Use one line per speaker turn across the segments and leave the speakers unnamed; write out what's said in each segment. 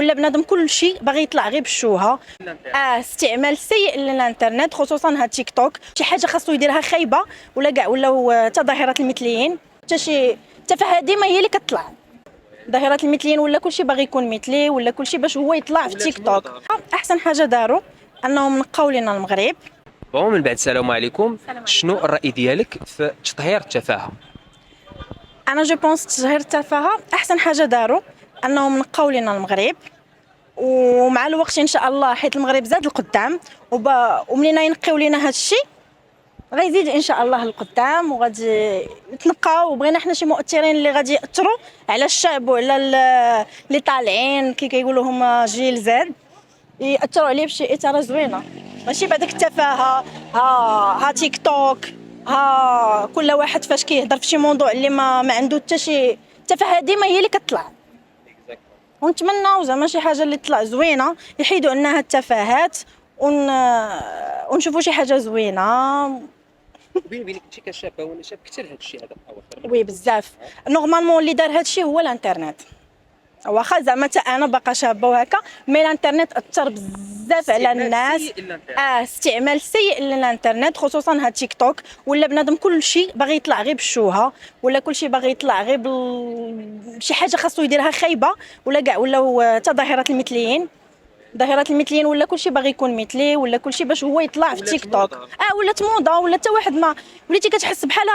ولا بنادم كل شيء باغي يطلع غير بالشوهه. استعمال سيء للانترنت خصوصا هاد تيك توك، شي حاجه خاصو يديرها خايبه ولا كاع ولاو تظاهرات المثليين، حتى شي التفاهه ديما هي اللي كتطلع. ظاهرة المثليين ولا كلشي باغي يكون مثلي ولا كلشي باش هو يطلع في تيك توك. احسن حاجه داروا انهم نقاو لنا المغرب.
بون من بعد السلام عليكم، شنو الرأي ديالك في تطهير التفاهة؟
انا جو بونس تظهير التفاهه احسن حاجه داروا انهم نقاو لنا المغرب، ومع الوقت ان شاء الله حيت المغرب زاد القدام ومنين ينقيو لنا هذا الشيء غيزيد ان شاء الله القدام وغادي يتنقاو. وبغينا حنا شي مؤثرين اللي غادي ياثروا على الشعب وعلى اللي طالعين كي كيقولوا هما جيل زاد، ياثروا عليه بشي اثاره زوينه، ماشي بعدك التفاهه. ها تيك توك، ها كل واحد فاش كيهضر في شي موضوع اللي ما عنده حتى شي التفاهه ديما هي اللي كتطلع. ونتمناو زعما شي حاجه اللي تطلع زوينه يحيدوا عنا هاد التفاهات ونشوفوا شي حاجه زوينه.
بيني وبينك انت كشابه وانا شاب كثر هذا الشيء هذا اواخر.
وي بزاف. نورمالمون اللي دار هاد الشيء هو الانترنت، واخا زعما حتى انا باقا شابه وهكا، مي الانترنت اثر بزاف على الناس. استعمال سيء للانترنت خصوصا هاد تيك توك، ولا بنادم كل شيء باغي يطلع غير بالشوهه ولا كل شيء باغي يطلع غير شي حاجه خاصو يديرها خايبه ولا كاع ولاو تظاهرات المثليين. ظاهرة المثليين ولا كلشي باغي يكون مثلي ولا كلشي باش هو يطلع في تيك توك. ولات موضه، ولا حتى واحد ما وليتي كتحس بحال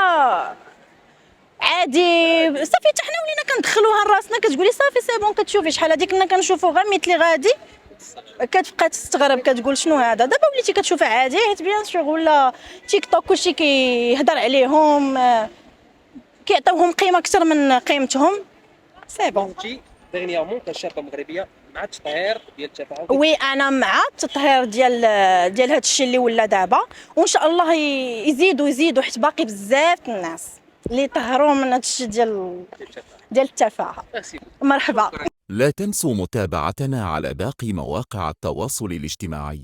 عادي صافي. حتى حنا ولينا كندخلوها لراسنا، كتقولي صافي سي بون، كتشوفي شحال هادي كنا كنشوفو غير مثلي غادي، كتبقى تستغرب كتقول شنو هذا. دابا وليتي كتشوفها عادي حيت بيان سور ولا تيك توك كلشي كيهضر عليهم، كيعطيوهم قيمه اكثر من قيمتهم. سي بون.
ديرنييرمون كشابه مغربيه مع التطهير ديال التفاهه؟
وي انا مع التطهير ديال هذا الشيء اللي ولا دابا، وان شاء الله يزيدوا حيت باقي بزاف الناس اللي يطهروا من هذا الشيء ديال التفاهه. مرحبا.
لا تنسوا متابعتنا على باقي مواقع التواصل الاجتماعي.